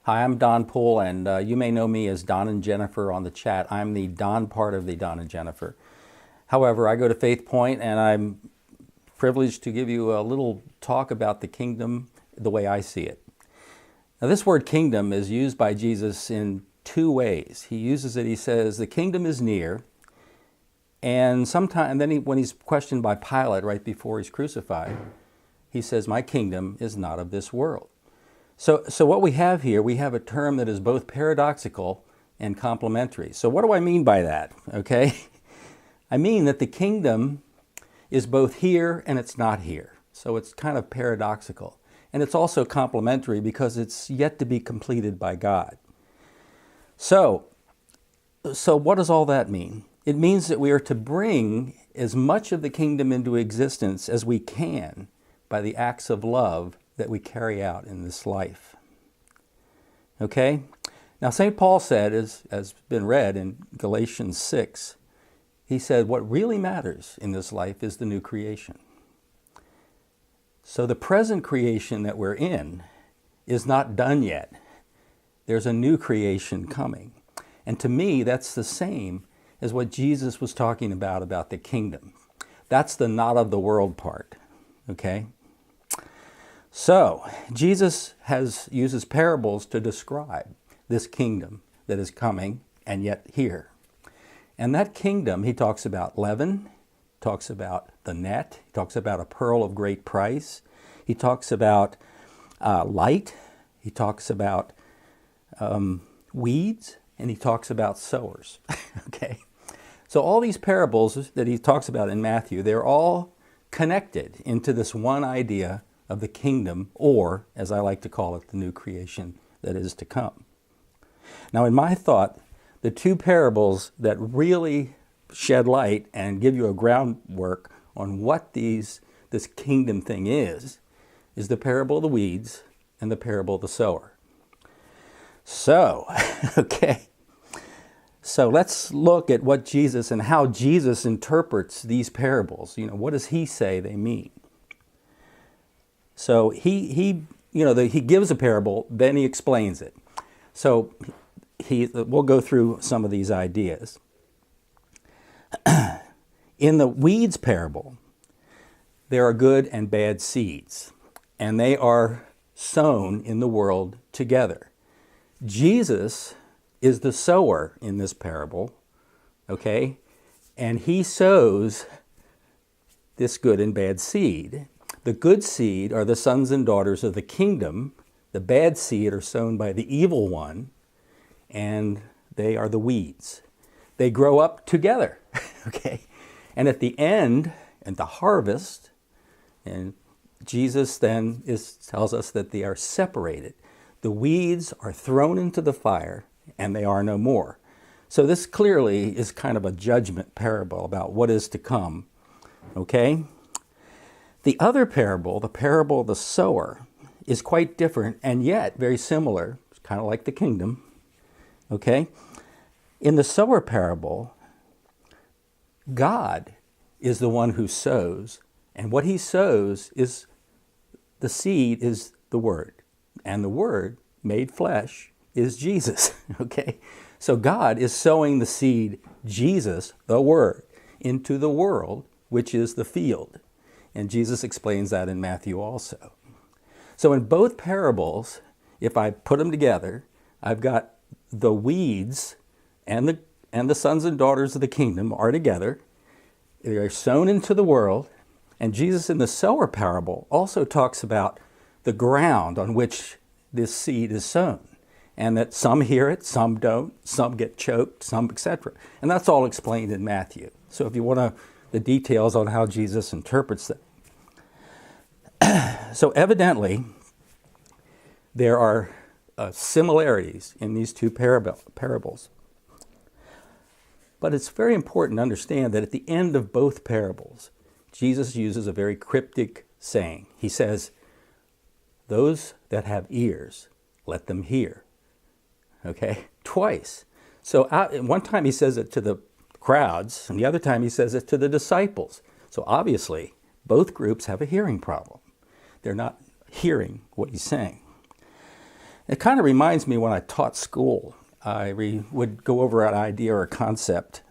Hi, I'm Don Poole, and you may know me as Don and Jennifer on the chat. I'm the Don part of the Don and Jennifer. However, I go to FaithPoint, and I'm privileged to give you a little talk about the kingdom the way I see it. Now, this word kingdom is used by Jesus in two ways. He uses it, he says, the kingdom is near, and then when he's questioned by Pilate right before he's crucified, he says, my kingdom is not of this world. So what we have here, we have a term that is both paradoxical and complementary. So what do I mean by that? Okay, I mean that the kingdom is both here and it's not here. So it's kind of paradoxical. And it's also complementary because it's yet to be completed by God. So what does all that mean? It means that we are to bring as much of the kingdom into existence as we can by the acts of love that we carry out in this life. Okay? Now, St. Paul said, as been read in Galatians 6, he said, what really matters in this life is the new creation. So the present creation that we're in is not done yet. There's a new creation coming. And to me, that's the same as what Jesus was talking about the kingdom. That's the not of the world part. Okay? So, Jesus uses parables to describe this kingdom that is coming and yet here. And that kingdom, he talks about leaven, talks about the net, he talks about a pearl of great price, he talks about light, he talks about weeds, and he talks about sowers. Okay? So all these parables that he talks about in Matthew, they're all connected into this one idea of the kingdom, or, as I like to call it, the new creation that is to come. Now, in my thought, the two parables that really shed light and give you a groundwork on what this kingdom thing is the parable of the weeds and the parable of the sower. So, okay. So let's look at what Jesus and how Jesus interprets these parables. What does he say they mean? So he gives a parable, then he explains it. So we'll go through some of these ideas. In the weeds parable, there are good and bad seeds, and they are sown in the world together. Jesus is the sower in this parable, okay? And he sows this good and bad seed. The good seed are the sons and daughters of the kingdom. The bad seed are sown by the evil one, and they are the weeds. They grow up together, okay? And at the end, at the harvest, and Jesus then tells us that they are separated. The weeds are thrown into the fire, and they are no more. So this clearly is kind of a judgment parable about what is to come, okay? The other parable, the parable of the sower, is quite different and yet very similar. It's kind of like the kingdom, okay? In the sower parable, God is the one who sows, and what he sows is the seed is the Word, and the Word made flesh is Jesus, okay? So God is sowing the seed, Jesus, the Word, into the world, which is the field. And Jesus explains that in Matthew also. So in both parables, if I put them together, I've got the weeds and the sons and daughters of the kingdom are together. They are sown into the world. And Jesus in the sower parable also talks about the ground on which this seed is sown. And that some hear it, some don't, some get choked, some etc. And that's all explained in Matthew. So if you want the details on how Jesus interprets them. So evidently, there are similarities in these two parables. But it's very important to understand that at the end of both parables, Jesus uses a very cryptic saying. He says, those that have ears, let them hear. Okay? Twice. So one time he says it to the crowds, and the other time he says it to the disciples. So obviously, both groups have a hearing problem. They're not hearing what he's saying. It kind of reminds me when I taught school. I would go over an idea or a concept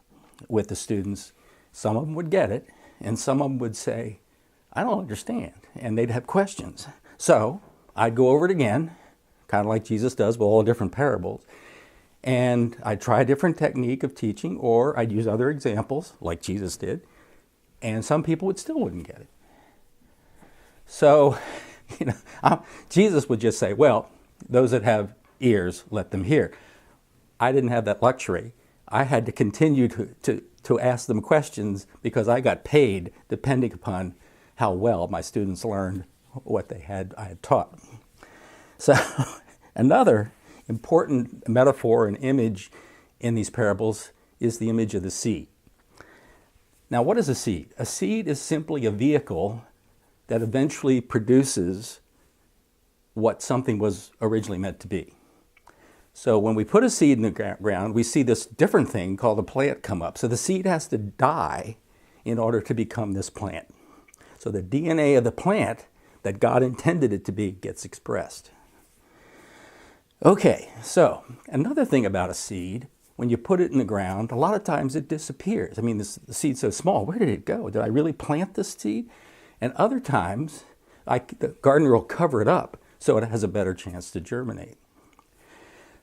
with the students. Some of them would get it, and some of them would say, I don't understand, and they'd have questions. So I'd go over it again, kind of like Jesus does with all the different parables, and I'd try a different technique of teaching, or I'd use other examples, like Jesus did, and some people still wouldn't get it. So, Jesus would just say, well, those that have ears, let them hear. I didn't have that luxury. I had to continue to ask them questions because I got paid depending upon how well my students learned what I had taught. So another important metaphor and image in these parables is the image of the seed. Now, what is a seed? A seed is simply a vehicle that eventually produces what something was originally meant to be. So when we put a seed in the ground, we see this different thing called a plant come up. So the seed has to die in order to become this plant. So the DNA of the plant that God intended it to be gets expressed. Okay, so another thing about a seed, when you put it in the ground, a lot of times it disappears. I mean, the seed's so small, where did it go? Did I really plant this seed? And other times, the gardener will cover it up so it has a better chance to germinate.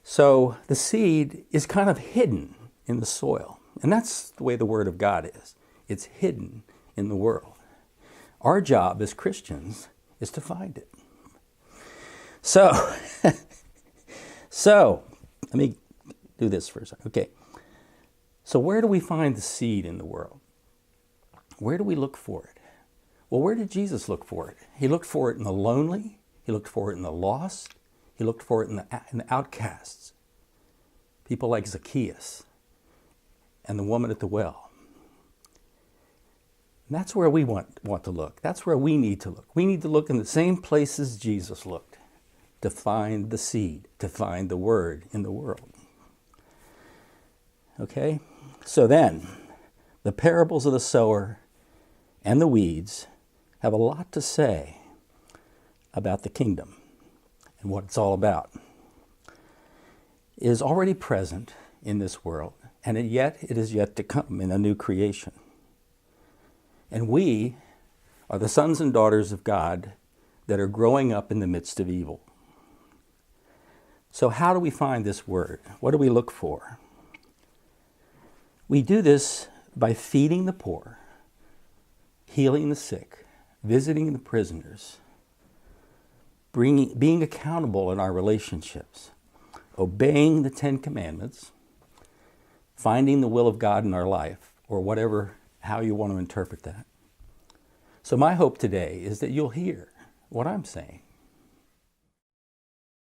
So the seed is kind of hidden in the soil. And that's the way the Word of God is. It's hidden in the world. Our job as Christians is to find it. So let me do this for a second. Okay. So where do we find the seed in the world? Where do we look for it? Well, where did Jesus look for it? He looked for it in the lonely. He looked for it in the lost. He looked for it in the outcasts. People like Zacchaeus and the woman at the well. And that's where we want to look. That's where we need to look. We need to look in the same places Jesus looked to find the seed, to find the Word in the world. Okay? So then, the parables of the sower and the weeds have a lot to say about the kingdom and what it's all about. It is already present in this world, and yet it is yet to come in a new creation. And we are the sons and daughters of God that are growing up in the midst of evil. So how do we find this Word? What do we look for? We do this by feeding the poor, healing the sick, visiting the prisoners, being accountable in our relationships, obeying the 10 Commandments, finding the will of God in our life, or how you want to interpret that. So my hope today is that you'll hear what I'm saying,